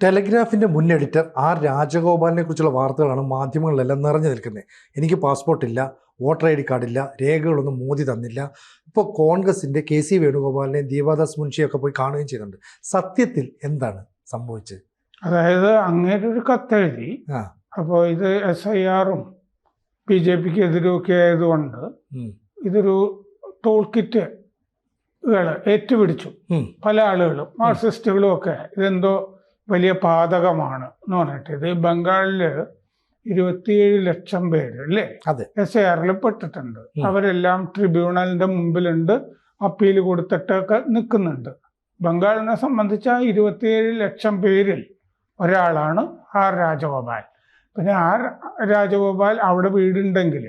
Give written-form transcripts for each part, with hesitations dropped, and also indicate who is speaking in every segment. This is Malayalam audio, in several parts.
Speaker 1: ടെലഗ്രാഫിൻ്റെ മുൻ എഡിറ്റർ ആർ രാജഗോപാലിനെ കുറിച്ചുള്ള വാർത്തകളാണ് മാധ്യമങ്ങളിലെല്ലാം നിറഞ്ഞു നിൽക്കുന്നത്. എനിക്ക് പാസ്പോർട്ടില്ല, വോട്ടർ ഐ ഡി കാർഡില്ല, രേഖകളൊന്നും മോദി തന്നില്ല. ഇപ്പോൾ കോൺഗ്രസിൻ്റെ KC വേണുഗോപാലിനെയും ദീപാദാസ് മുൻഷിയൊക്കെ പോയി കാണുകയും ചെയ്യുന്നുണ്ട്. സത്യത്തിൽ എന്താണ് സംഭവിച്ചത്?
Speaker 2: അതായത് അങ്ങേരൊരു കത്തെഴുതി. അപ്പോൾ ഇത് SIR-ഉം BJPക്ക് എതിരൊക്കെ ആയതുകൊണ്ട് ഇതൊരു ടൂൾ കിറ്റുകൾ ഏറ്റുപിടിച്ചു. പല ആളുകളും, മാർക്സിസ്റ്റുകളും ഒക്കെ ഇതെന്തോ വലിയ പാതകമാണ് എന്ന് പറഞ്ഞിട്ട് ഇത് ബംഗാളിൽ 27 ലക്ഷം പേര് അല്ലേ SIR-ൽ പെട്ടിട്ടുണ്ട്. അവരെല്ലാം ട്രിബ്യൂണലിന്റെ മുമ്പിലുണ്ട്, അപ്പീൽ കൊടുത്തിട്ടൊക്കെ നിൽക്കുന്നുണ്ട്. ബംഗാളിനെ സംബന്ധിച്ച് ആ 27 ലക്ഷം പേരിൽ ഒരാളാണ് ആർ രാജഗോപാൽ. പിന്നെ ആർ രാജഗോപാൽ അവിടെ വീടുണ്ടെങ്കിൽ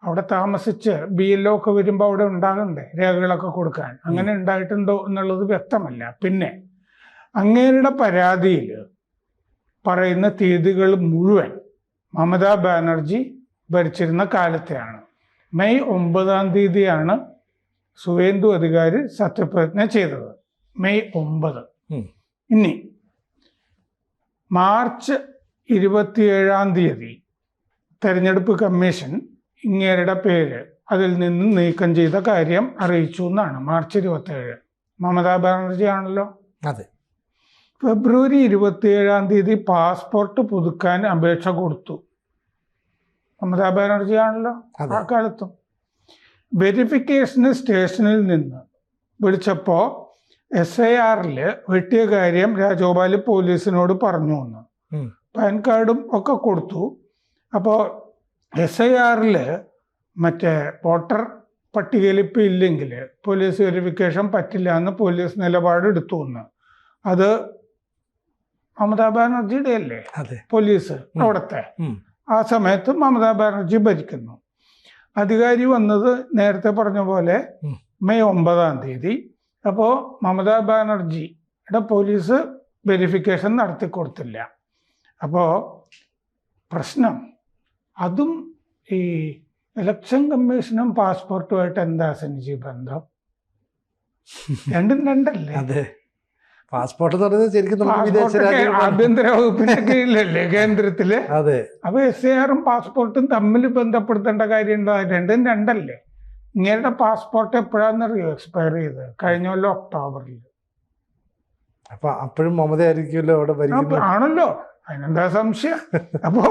Speaker 2: അവിടെ താമസിച്ച് BLO ഒക്കെ വരുമ്പോൾ അവിടെ ഉണ്ടാകണ്ടേ രേഖകളൊക്കെ കൊടുക്കാൻ? അങ്ങനെ ഉണ്ടായിട്ടുണ്ടോ എന്നുള്ളത് വ്യക്തമല്ല. പിന്നെ അങ്ങേരുടെ പരാതിയിൽ പറയുന്ന തീയതികൾ മുഴുവൻ മമതാ ബാനർജി ഭരിച്ചിരുന്ന കാലത്തെയാണ്. മെയ് 9 സുവേന്ദു അധികാരി സത്യപ്രതിജ്ഞ ചെയ്തത്. മെയ് 9. ഇനി മാർച്ച് 27 തെരഞ്ഞെടുപ്പ് കമ്മീഷൻ ഇങ്ങേരുടെ പേര് അതിൽ നിന്ന് നീക്കം ചെയ്ത കാര്യം അറിയിച്ചു എന്നാണ്. മാർച്ച് 27 മമതാ ബാനർജി ആണല്ലോ.
Speaker 1: അതെ.
Speaker 2: ഫെബ്രുവരി 27 പാസ്പോർട്ട് പുതുക്കാൻ അപേക്ഷ കൊടുത്തു. മമതാ ബാനർജി ആണല്ലോ ആ കാലത്തും. വെരിഫിക്കേഷന് സ്റ്റേഷനിൽ നിന്ന് വിളിച്ചപ്പോൾ SIR-ൽ വെട്ടിയ കാര്യം രാജഗോപാൽ പോലീസിനോട് പറഞ്ഞു എന്ന്. പാൻ കാർഡും ഒക്കെ കൊടുത്തു. അപ്പോൾ SIR-ൽ മറ്റേ വോട്ടർ പട്ടികയിൽ ഇപ്പം ഇല്ലെങ്കിൽ പോലീസ് വെരിഫിക്കേഷൻ പറ്റില്ല എന്ന് പോലീസ് നിലപാടെടുത്തു എന്ന്. അത് മമതാ ബാനർജിയുടെ അല്ലേ പോലീസ് അവിടുത്തെ? ആ സമയത്ത് മമതാ ബാനർജി ഭരിക്കുന്നു. അധികാരി വന്നത് നേരത്തെ പറഞ്ഞ പോലെ മെയ് 9. അപ്പോൾ മമതാ ബാനർജിയുടെ പോലീസ് വെരിഫിക്കേഷൻ നടത്തി കൊടുത്തില്ല. അപ്പോൾ പ്രശ്നം അതും ഈ ഇലക്ഷൻ കമ്മീഷനും പാസ്പോർട്ടുമായിട്ട് എന്താ സഞ്ജി ബന്ധം? രണ്ടും രണ്ടല്ലേ?
Speaker 1: അതെ. പാസ്പോർട്ട് ശരിക്കും
Speaker 2: ആഭ്യന്തര വകുപ്പിന്റെ കീഴിലല്ലേ കേന്ദ്രത്തില്?
Speaker 1: അതെ.
Speaker 2: അപ്പൊ SIR-ഉം പാസ്പോർട്ടും തമ്മിൽ ബന്ധപ്പെടുത്തേണ്ട കാര്യം എന്താ? രണ്ടും രണ്ടല്ലേ? ഇങ്ങനെയുടെ പാസ്പോർട്ട് എപ്പോഴാണെന്നറിയോ എക്സ്പയർ ചെയ്ത്? കഴിഞ്ഞ കൊല്ലം ഒക്ടോബറിൽ.
Speaker 1: അപ്പൊ അപ്പോഴും മമതയായിരിക്കുമല്ലോ അവിടെ ഭരിക്കുന്നത്?
Speaker 2: ആണല്ലോ, അതിനെന്താ സംശയം? അപ്പോ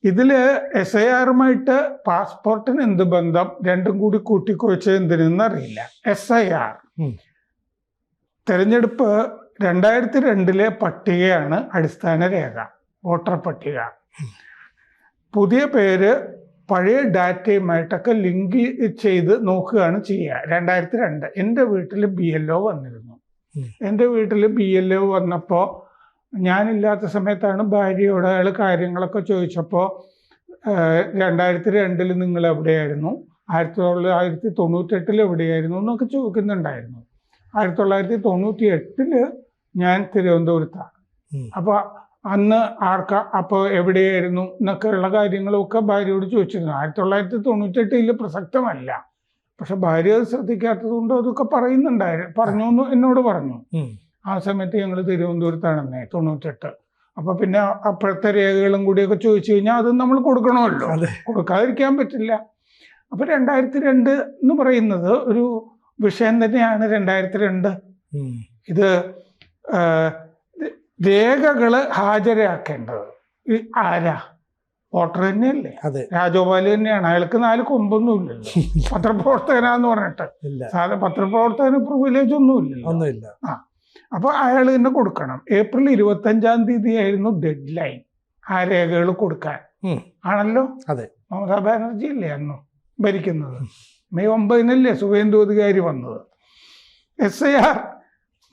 Speaker 2: ഇതില് SIR-ഉമായിട്ട് പാസ്പോർട്ടിന് എന്ത് ബന്ധം? രണ്ടും കൂടി കൂട്ടിക്കുഴച്ചത് എന്തിനെന്നറിയില്ല. SIR തെരഞ്ഞെടുപ്പ് 2002 പട്ടികയാണ് അടിസ്ഥാന രേഖ, വോട്ടർ പട്ടിക. പുതിയ പേര് പഴയ ഡാറ്റയുമായിട്ടൊക്കെ ലിങ്ക് ചെയ്ത് നോക്കുകയാണ് ചെയ്യുക. 2002 എൻ്റെ വീട്ടിൽ BLO വന്നിരുന്നു. എൻ്റെ വീട്ടിൽ BLO വന്നപ്പോൾ ഞാനില്ലാത്ത സമയത്താണ് ഭാര്യയോട് അയാൾ കാര്യങ്ങളൊക്കെ ചോദിച്ചപ്പോൾ 2002 നിങ്ങൾ എവിടെയായിരുന്നു, 1998 എവിടെയായിരുന്നു എന്നൊക്കെ ചോദിക്കുന്നുണ്ടായിരുന്നു. 1998 ഞാൻ തിരുവനന്തപുരത്താണ്. അപ്പോൾ അന്ന് അപ്പോൾ എവിടെയായിരുന്നു എന്നൊക്കെയുള്ള കാര്യങ്ങളൊക്കെ ഭാര്യയോട് ചോദിച്ചിരുന്നു. 1998 പ്രസക്തമല്ല, പക്ഷെ ഭാര്യ അത് ശ്രദ്ധിക്കാത്തത് കൊണ്ട് അതൊക്കെ പറഞ്ഞു എന്ന് എന്നോട് പറഞ്ഞു. ആ സമയത്ത് ഞങ്ങൾ തിരുവനന്തപുരത്താണെന്നേ 98. അപ്പോൾ പിന്നെ അപ്പോഴത്തെ രേഖകളും കൂടിയൊക്കെ ചോദിച്ചു കഴിഞ്ഞാൽ അത് നമ്മൾ കൊടുക്കണമല്ലോ, കൊടുക്കാതിരിക്കാൻ പറ്റില്ല. അപ്പോൾ 2002 എന്ന് പറയുന്നത് ഒരു വിഷയം തന്നെയാണ്. 2002 ഇത് രേഖകൾ ഹാജരാക്കേണ്ടത് ആരാ? വോട്ടർ തന്നെയല്ലേ? രാജഗോപാൽ തന്നെയാണ്. അയാൾക്ക് 4 കൊമ്പൊന്നും ഇല്ലല്ലോ. പത്രപ്രവർത്തകനാന്ന് പറഞ്ഞിട്ട് സാധാരണ പത്രപ്രവർത്തകന് പ്രിവിലേജ് ഒന്നുമില്ലല്ലോ. അപ്പോൾ അയാൾ തന്നെ കൊടുക്കണം. ഏപ്രിൽ 25 ഡെഡ് ലൈൻ ആ രേഖകൾ കൊടുക്കാൻ. ആണല്ലോ. മമതാ ബാനർജി അല്ലേ അന്ന് ഭരിക്കുന്നത്? മെയ് 9 സുവേന്ദു അധികാരി വന്നത്. SIR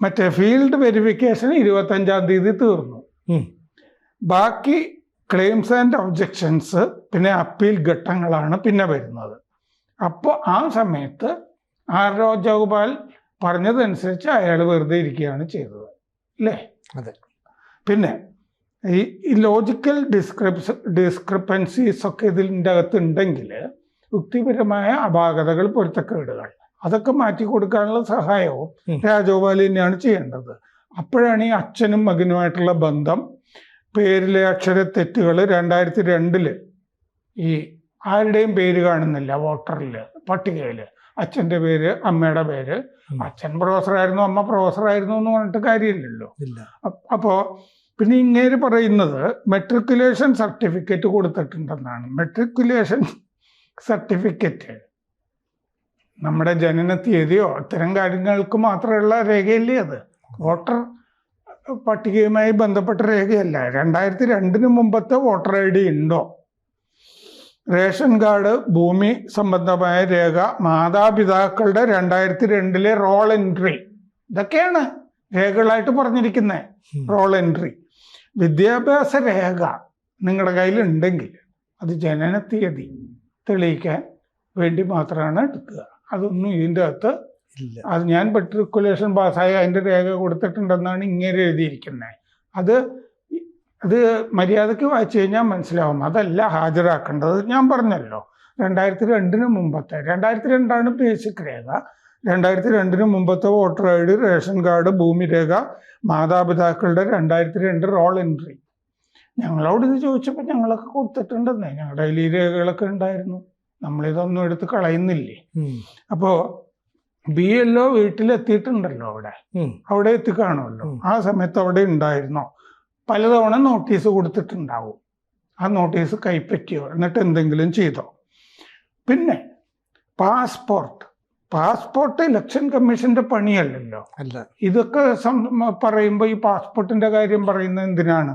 Speaker 2: മറ്റേ ഫീൽഡ് വെരിഫിക്കേഷൻ 25 തീർന്നു. ബാക്കി ക്ലെയിംസ് ആൻഡ് ഒബ്ജെക്ഷൻസ് പിന്നെ അപ്പീൽ ഘട്ടങ്ങളാണ് പിന്നെ വരുന്നത്. അപ്പോൾ ആ സമയത്ത് ആർ രാജഗോപാൽ പറഞ്ഞതനുസരിച്ച് അയാൾ വെറുതെ ഇരിക്കുകയാണ് ചെയ്തത് അല്ലേ? പിന്നെ ഈ ലോജിക്കൽ ഡിസ്ക്രിപ്പൻസീസ് ഒക്കെ ഇതിൻ്റെ അകത്തുണ്ടെങ്കിൽ യുക്തിപരമായ അപാകതകൾ, പൊരുത്തക്കേടുകൾ, അതൊക്കെ മാറ്റി കൊടുക്കാനുള്ള സഹായവും രാജഗോപാൽ തന്നെയാണ് ചെയ്യേണ്ടത്. അപ്പോഴാണ് ഈ അച്ഛനും മകനുമായിട്ടുള്ള ബന്ധം, പേരിലെ അക്ഷരത്തെറ്റുകൾ 2002 ഈ ആരുടെയും പേര് കാണുന്നില്ല വോട്ടറിൽ, പട്ടികയിൽ. അച്ഛൻ്റെ പേര്, അമ്മയുടെ പേര്. അച്ഛൻ പ്രൊഫസറായിരുന്നു, അമ്മ പ്രൊഫസറായിരുന്നു എന്ന് പറഞ്ഞിട്ട് കാര്യമില്ലല്ലോ. അപ്പോൾ പിന്നെ ഇങ്ങേര് പറയുന്നത് മെട്രിക്കുലേഷൻ സർട്ടിഫിക്കറ്റ് കൊടുത്തിട്ടുണ്ടെന്നാണ്. മെട്രിക്കുലേഷൻ സർട്ടിഫിക്കറ്റ് നമ്മുടെ ജനന തീയതിയോ ഇത്തരം കാര്യങ്ങൾക്ക് മാത്രമുള്ള രേഖയല്ലേ അത്? വോട്ടർ പട്ടികയുമായി ബന്ധപ്പെട്ട രേഖയല്ല. 2002 മുമ്പത്തെ വോട്ടർ ID ഉണ്ടോ? റേഷൻ കാർഡ്, ഭൂമി സംബന്ധമായ രേഖ, മാതാപിതാക്കളുടെ 2002 റോൾ എൻട്രി, ഇതൊക്കെയാണ് രേഖകളായിട്ട് പറഞ്ഞിരിക്കുന്നത്. Roll entry. വിദ്യാഭ്യാസ രേഖ നിങ്ങളുടെ കയ്യിലുണ്ടെങ്കിൽ അത് ജനന തീയതി തെളിയിക്കാൻ വേണ്ടി മാത്രമാണ് എടുക്കുക. അതൊന്നും ഇതിൻ്റെ അകത്ത് ഇല്ല. അത് ഞാൻ മെട്രിക്കുലേഷൻ പാസ്സായി അതിൻ്റെ രേഖ കൊടുത്തിട്ടുണ്ടെന്നാണ് ഇങ്ങനെ എഴുതിയിരിക്കുന്നത്. അത് മര്യാദയ്ക്ക് വായിച്ചു കഴിഞ്ഞാൽ മനസ്സിലാവും. അതല്ല ഹാജരാക്കേണ്ടത്. ഞാൻ പറഞ്ഞല്ലോ 2002 മുമ്പത്തെ, 2002 ബേസിക് രേഖ. 2002 മുമ്പത്തെ വോട്ടർ ID, റേഷൻ കാർഡ്, ഭൂമി രേഖ, മാതാപിതാക്കളുടെ 2002 റോൾ എൻട്രി. ഞങ്ങളോട് ഇത് ചോദിച്ചപ്പോൾ ഞങ്ങളൊക്കെ കൊടുത്തിട്ടുണ്ടെന്നേ. ഞങ്ങളുടെ കയ്യിൽ ഈ രേഖകളൊക്കെ ഉണ്ടായിരുന്നു. നമ്മളിതൊന്നും എടുത്ത് കളയുന്നില്ലേ? അപ്പോൾ BLO വീട്ടിലെത്തിയിട്ടുണ്ടല്ലോ, അവിടെ എത്തിക്കാണുമല്ലോ. ആ സമയത്ത് അവിടെ ഉണ്ടായിരുന്നോ? പലതവണ നോട്ടീസ് കൊടുത്തിട്ടുണ്ടാവും. ആ നോട്ടീസ് കൈപ്പറ്റിയോ, എന്നിട്ട് എന്തെങ്കിലും ചെയ്തോ? പിന്നെ പാസ്പോർട്ട് ഇലക്ഷൻ കമ്മീഷന്റെ പണിയല്ലല്ലോ. ഇതൊക്കെ പറയുമ്പോൾ ഈ പാസ്പോർട്ടിന്റെ കാര്യം പറയുന്നത് എന്തിനാണ്?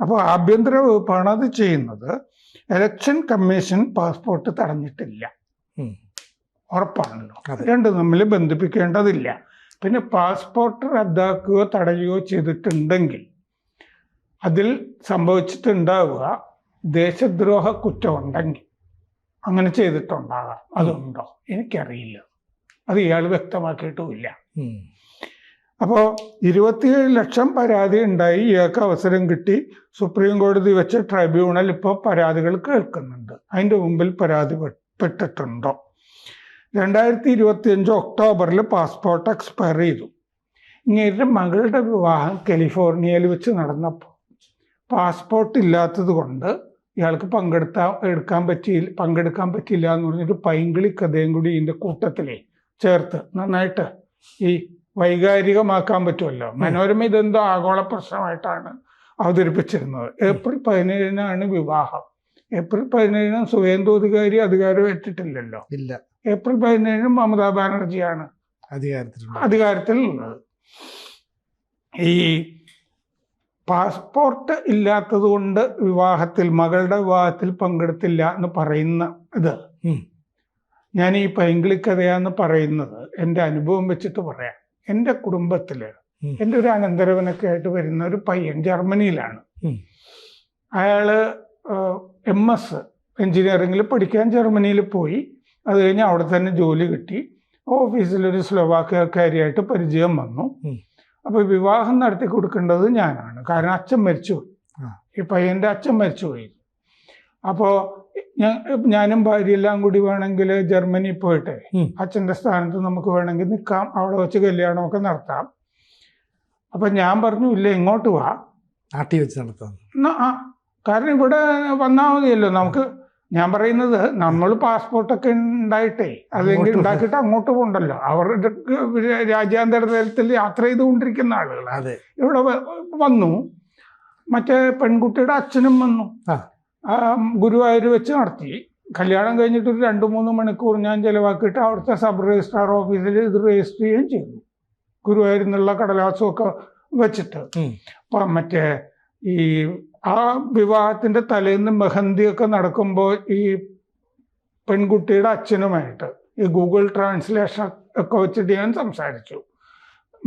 Speaker 2: അപ്പോൾ ആഭ്യന്തര വകുപ്പാണ് അത് ചെയ്യുന്നത്. ഇലക്ഷൻ കമ്മീഷൻ പാസ്പോർട്ട് തടഞ്ഞിട്ടില്ല, ഉറപ്പാണല്ലോ. രണ്ട് തമ്മിൽ ബന്ധിപ്പിക്കേണ്ടതില്ല. പിന്നെ പാസ്പോർട്ട് റദ്ദാക്കുകയോ തടയുകയോ ചെയ്തിട്ടുണ്ടെങ്കിൽ അതിൽ സംഭവിച്ചിട്ടുണ്ടാവുക ദേശദ്രോഹ കുറ്റം ഉണ്ടെങ്കിൽ അങ്ങനെ ചെയ്തിട്ടുണ്ടാകാം. അതുണ്ടോ എനിക്കറിയില്ല, അത് ഇയാൾ വ്യക്തമാക്കിയിട്ടുമില്ല. അപ്പോൾ 27 ലക്ഷം പരാതി ഉണ്ടായി. ഇയാൾക്ക് അവസരം കിട്ടി. സുപ്രീം കോടതി വെച്ച് ട്രൈബ്യൂണൽ ഇപ്പോൾ പരാതികൾ കേൾക്കുന്നുണ്ട്. അതിൻ്റെ മുമ്പിൽ പരാതിപ്പെട്ടിട്ടുണ്ടോ? 2025 ഒക്ടോബറിൽ പാസ്പോർട്ട് എക്സ്പയർ ചെയ്തു. ഇങ്ങനെ മകളുടെ വിവാഹം കാലിഫോർണിയയിൽ വെച്ച് നടന്നപ്പോൾ പാസ്പോർട്ട് ഇല്ലാത്തത് കൊണ്ട് ഇയാൾക്ക് പങ്കെടുക്കാൻ പറ്റിയില്ല എന്ന് പറഞ്ഞൊരു പൈങ്കിളി കഥയും കൂടി ഇതിൻ്റെ കൂട്ടത്തിലേ ചേർത്ത് നന്നായിട്ട് ഈ വൈകാരികമാക്കാൻ പറ്റുമല്ലോ. മനോരമ ഇതെന്തോ ആഗോള പ്രശ്നമായിട്ടാണ് അവതരിപ്പിച്ചിരുന്നത്. ഏപ്രിൽ 17-നാണ് വിവാഹം. ഏപ്രിൽ 17-ന് സുവേന്ദു അധികാരി അധികാരം ഏറ്റിട്ടില്ലല്ലോ. ഇല്ല. ഏപ്രിൽ 17-ന് മമതാ ബാനർജിയാണ് അധികാരത്തിലുള്ളത്. ഈ പാസ്പോർട്ട് ഇല്ലാത്തത് കൊണ്ട് മകളുടെ വിവാഹത്തിൽ പങ്കെടുത്തില്ല എന്ന് പറയുന്ന ഇത് ഞാൻ ഈ പൈങ്കിളി കഥയാന്ന് പറയുന്നത് എൻ്റെ അനുഭവം വെച്ചിട്ട് പറയാം. എൻ്റെ കുടുംബത്തിൽ എൻ്റെ ഒരു അനന്തരവനൊക്കെ ആയിട്ട് വരുന്ന ഒരു പയ്യൻ ജർമ്മനിയിലാണ്. അയാള് MS എഞ്ചിനീയറിംഗിൽ പഠിക്കാൻ ജർമ്മനിയിൽ പോയി. അത് കഴിഞ്ഞ് അവിടെ തന്നെ ജോലി കിട്ടി. ഓഫീസിലൊരു സ്ലോവാക്യക്കാരിയായിട്ട് പരിചയം വന്നു. അപ്പോൾ വിവാഹം നടത്തി കൊടുക്കേണ്ടത് ഞാനാണ്. കാരണം അച്ഛൻ മരിച്ചുപോയി, ഈ പയ്യൻ്റെ അച്ഛൻ മരിച്ചുപോയി. അപ്പോൾ ഞാനും ഭാര്യയെല്ലാം കൂടി വേണമെങ്കിൽ ജർമ്മനി പോയിട്ട് അച്ഛൻ്റെ സ്ഥാനത്ത് നമുക്ക് വേണമെങ്കിൽ നിൽക്കാം, അവിടെ വെച്ച് കല്യാണമൊക്കെ നടത്താം. അപ്പം ഞാൻ പറഞ്ഞു, ഇല്ല, ഇങ്ങോട്ട് വാ,
Speaker 1: നാട്ടിൽ വെച്ച് നടത്താം.
Speaker 2: കാരണം ഇവിടെ വന്നാൽ മതിയല്ലോ നമുക്ക്. ഞാൻ പറയുന്നത് നമ്മൾ പാസ്പോർട്ടൊക്കെ ഉണ്ടായിട്ടേ അല്ലെങ്കിൽ ഉണ്ടാക്കിയിട്ട് അങ്ങോട്ട് പോകണ്ടല്ലോ. അവരുടെ രാജ്യാന്തര തലത്തിൽ യാത്ര ചെയ്തുകൊണ്ടിരിക്കുന്ന ആളുകൾ ഇവിടെ വന്നു. മറ്റേ പെൺകുട്ടിയുടെ അച്ഛനും വന്നു. ഗുരുവായൂർ വെച്ച് നടത്തി. കല്യാണം കഴിഞ്ഞിട്ട് ഒരു 2-3 മണിക്കൂർ ഞാൻ ചിലവാക്കിയിട്ട് അവിടുത്തെ സബ് രജിസ്ട്രാർ ഓഫീസിൽ ഇത് രജിസ്റ്റർ ചെയ്യുകയും ചെയ്തു. ഗുരുവായൂരിൽ നിന്നുള്ള കടലാസമൊക്കെ വെച്ചിട്ട്. അപ്പം മറ്റേ ഈ ആ വിവാഹത്തിൻ്റെ തലേന്ന് മെഹന്തിയൊക്കെ നടക്കുമ്പോൾ ഈ പെൺകുട്ടിയുടെ അച്ഛനുമായിട്ട് ഈ ഗൂഗിൾ ട്രാൻസ്ലേഷൻ ഒക്കെ വെച്ചിട്ട് ഞാൻ സംസാരിച്ചു.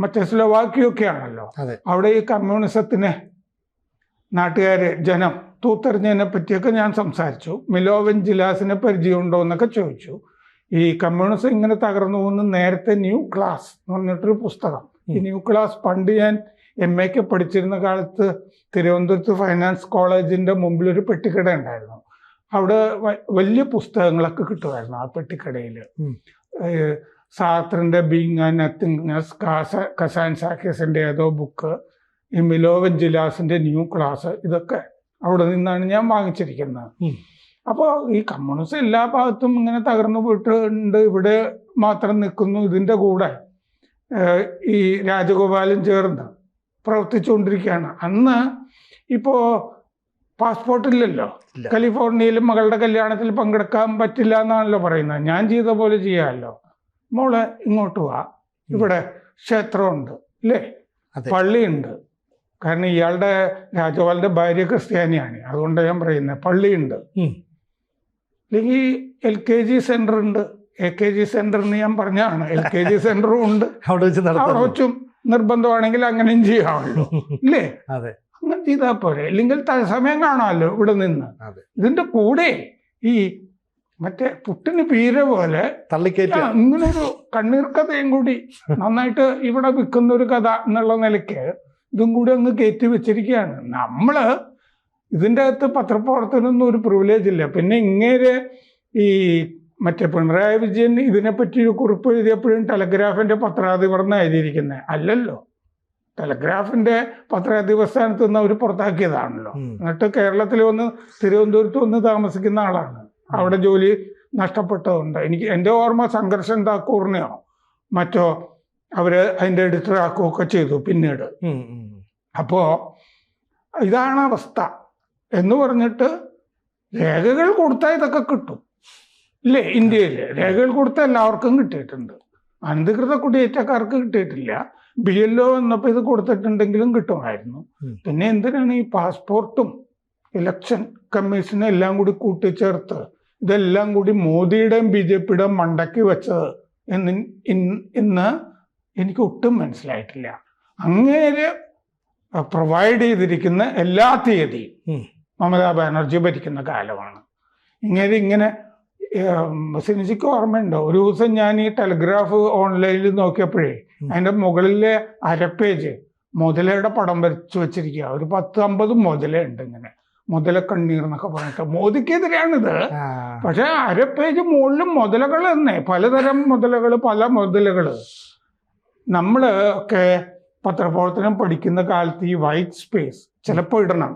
Speaker 2: മറ്റേ സ്ലോവാക്യൊക്കെ ആണല്ലോ, അവിടെ ഈ കമ്മ്യൂണിസത്തിന് ജനം തൂത്തെറിഞ്ഞതിനെ പറ്റിയൊക്കെ ഞാൻ സംസാരിച്ചു. മിലോവൻ ജിലാസിനെ പരിചയമുണ്ടോ എന്നൊക്കെ ചോദിച്ചു. ഈ കമ്മ്യൂണിസം ഇങ്ങനെ തകർന്നു പോകുന്ന നേരത്തെ ന്യൂ ക്ലാസ് എന്ന് പറഞ്ഞിട്ടൊരു പുസ്തകം. ഈ ന്യൂ ക്ലാസ് പണ്ട് ഞാൻ MA-ക്ക് പഠിച്ചിരുന്ന കാലത്ത് തിരുവനന്തപുരത്ത് ഫൈനാൻസ് കോളേജിൻ്റെ മുമ്പിലൊരു പെട്ടിക്കട ഉണ്ടായിരുന്നു. അവിടെ വലിയ പുസ്തകങ്ങളൊക്കെ കിട്ടുമായിരുന്നു ആ പെട്ടിക്കടയിൽ. സാർത്രന്റെ ബീങ് ആൻഡ് നത്തിങ്നെസ്, കസാൻസാക്കിസിന്റെ ഏതോ ബുക്ക്, ഈ മിലോവെഞ്ചിലാസിന്റെ ന്യൂ ക്ലാസ്, ഇതൊക്കെ അവിടെ നിന്നാണ് ഞാൻ വാങ്ങിച്ചിരിക്കുന്നത്. അപ്പോൾ ഈ കമ്മ്യൂണിസം എല്ലാ ഭാഗത്തും ഇങ്ങനെ തകർന്നു പോയിട്ടുണ്ട്, ഇവിടെ മാത്രം നിൽക്കുന്നു. ഇതിൻ്റെ കൂടെ ഈ രാജഗോപാലും ചേർന്ന് പ്രവർത്തിച്ചുകൊണ്ടിരിക്കുകയാണ്. അന്ന് ഇപ്പോൾ പാസ്പോർട്ടില്ലല്ലോ, കാലിഫോർണിയയിലും മകളുടെ കല്യാണത്തിൽ പങ്കെടുക്കാൻ പറ്റില്ല എന്നാണല്ലോ പറയുന്നത്. ഞാൻ ചെയ്ത പോലെ ചെയ്യാമല്ലോ, മോളെ ഇങ്ങോട്ട് വാ, ഇവിടെ ക്ഷേത്രമുണ്ട് അല്ലേ, പള്ളിയുണ്ട്. കാരണം ഇയാളുടെ രാജഗോപാലിന്റെ ഭാര്യ ക്രിസ്ത്യാനിയാണ്, അതുകൊണ്ട് ഞാൻ പറയുന്നത് പള്ളിയുണ്ട്. അല്ലെങ്കിൽ LKG സെന്റർ ഉണ്ട്, AKG സെന്റർ എന്ന് ഞാൻ പറഞ്ഞാണ്. LKG സെന്ററും ഉണ്ട്, അവിടെ വെച്ചും നിർബന്ധമാണെങ്കിൽ അങ്ങനെയും ചെയ്യാമല്ലോ ഇല്ലേ? അങ്ങനെ ചെയ്താൽ പോരെ. അല്ലെങ്കിൽ തത്സമയം കാണാമല്ലോ ഇവിടെ നിന്ന്. ഇതിന്റെ കൂടെ ഈ മറ്റേ പുട്ടിന് പീര പോലെ ഇങ്ങനൊരു കണ്ണീർ കഥയും കൂടി നന്നായിട്ട് ഇവിടെ വിൽക്കുന്ന ഒരു കഥ എന്നുള്ള നിലയ്ക്ക് ഇതും കൂടി അങ്ങ് കയറ്റി വെച്ചിരിക്കുകയാണ്. നമ്മള് ഇതിൻ്റെ അകത്ത് പത്രപ്രവർത്തനമൊന്നും ഒരു പ്രിവിലേജ് ഇല്ല. പിന്നെ ഇങ്ങേര് ഈ മറ്റേ പിണറായി വിജയൻ ഇതിനെപ്പറ്റി ഒരു കുറിപ്പ് എഴുതിയപ്പോഴും ടെലഗ്രാഫിന്റെ പത്രാധിപർ എന്നാണ് എഴുതിയിരിക്കുന്നത്. അല്ലല്ലോ, ടെലഗ്രാഫിന്റെ പത്രാധിപർ സ്ഥാനത്ത് നിന്ന് അവർ പുറത്താക്കിയതാണല്ലോ. എന്നിട്ട് കേരളത്തിൽ വന്ന് തിരുവനന്തപുരത്ത് വന്ന് താമസിക്കുന്ന ആളാണ്. അവിടെ ജോലി നഷ്ടപ്പെട്ടതുണ്ട്. എൻ്റെ ഓർമ്മ സംഘർഷൻ താക്കൂറിനെയോ മറ്റോ അവര് അതിൻ്റെ എഡിറ്റർ ആക്കുകയൊക്കെ ചെയ്തു പിന്നീട്. അപ്പോ ഇതാണ് അവസ്ഥ എന്ന് പറഞ്ഞിട്ട് രേഖകൾ കൊടുത്താൽ ഇതൊക്കെ കിട്ടും ഇല്ലേ? ഇന്ത്യയിൽ രേഖകൾ കൊടുത്താൽ എല്ലാവർക്കും കിട്ടിയിട്ടുണ്ട്, അനധികൃത കുടിയേറ്റക്കാർക്ക് കിട്ടിയിട്ടില്ല. BLO വന്നപ്പോൾ ഇത് കൊടുത്തിട്ടുണ്ടെങ്കിലും കിട്ടുമായിരുന്നു. പിന്നെ എന്തിനാണ് ഈ പാസ്പോർട്ടും ഇലക്ഷൻ കമ്മീഷനും എല്ലാം കൂടി കൂട്ടിച്ചേർത്ത് ഇതെല്ലാം കൂടി മോദിയുടെയും BJPയുടെയും മണ്ടയ്ക്ക് വെച്ചത് ഇന്ന് എനിക്ക് ഒട്ടും മനസ്സിലായിട്ടില്ല. അങ്ങേര് പ്രൊവൈഡ് ചെയ്തിരിക്കുന്ന എല്ലാ തീയതിയും മമതാ ബാനർജി ഭരിക്കുന്ന കാലമാണ്. ഇങ്ങനെ സിനിജിക്ക് ഓർമ്മയുണ്ടോ, ഒരു ദിവസം ഞാൻ ഈ ടെലഗ്രാഫ് ഓൺലൈനിൽ നോക്കിയപ്പോഴേ അതിൻ്റെ മുകളിലെ അരപ്പേജ് മുതലയുടെ പടം വരച്ചു വെച്ചിരിക്കുക. ഒരു 10-50 മുതലുണ്ട്, ഇങ്ങനെ മുതല കണ്ണീർ എന്നൊക്കെ പറഞ്ഞിട്ട്. മോദിക്കെതിരെയാണിത്. പക്ഷെ അരപ്പേജ് മുകളിലും മുതലകൾ തന്നെ, പലതരം മുതലകൾ, പല മുതലകൾ. നമ്മൾ ഒക്കെ പത്രപ്രവർത്തനം പഠിക്കുന്ന കാലത്ത് ഈ വൈറ്റ് സ്പേസ് ചിലപ്പോൾ ഇടണം,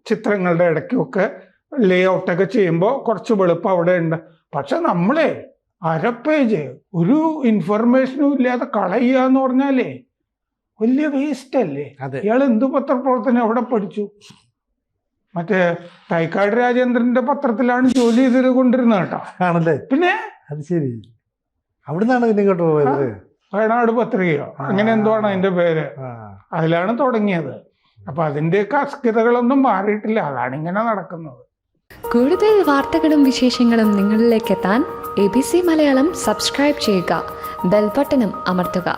Speaker 2: ചിത്രങ്ങളുടെ ഇടയ്ക്കൊക്കെ ലേ ഔട്ടൊക്കെ ചെയ്യുമ്പോൾ കുറച്ച് വെളുപ്പം അവിടെ ഉണ്ട്. പക്ഷെ നമ്മളെ അരപ്പേജ് ഒരു ഇൻഫർമേഷനും ഇല്ലാതെ കളയുക എന്ന് പറഞ്ഞാലേ വലിയ വേസ്റ്റ് അല്ലേ? ഇയാൾ എന്ത് പത്രപ്രവർത്തനം എവിടെ പഠിച്ചു? മറ്റേ തൈക്കാട് രാജേന്ദ്രന്റെ പത്രത്തിലാണ് ജോലി ചെയ്ത് കൊണ്ടിരുന്നത് കേട്ടോ. ആണല്ലേ? പിന്നെ അത് ശരി, അവിടുന്നാണ് പിന്നെ ഇങ്ങോട്ട് പോയത്. വയനാട് പത്രികയോ അങ്ങനെ എന്തോ ആണ് അതിന്റെ പേര്, അതിലാണ് തുടങ്ങിയത്. അപ്പൊ അതിന്റെയൊക്കെ അസ്കിതകളൊന്നും മാറിയിട്ടില്ല, അതാണ് ഇങ്ങനെ നടക്കുന്നത്.
Speaker 3: കൂടുതൽ വാർത്തകളും വിശേഷങ്ങളും നിങ്ങളിലേക്ക് എത്താൻ ABC മലയാളം സബ്സ്ക്രൈബ് ചെയ്യുക, ബെൽബട്ടനും അമർത്തുക.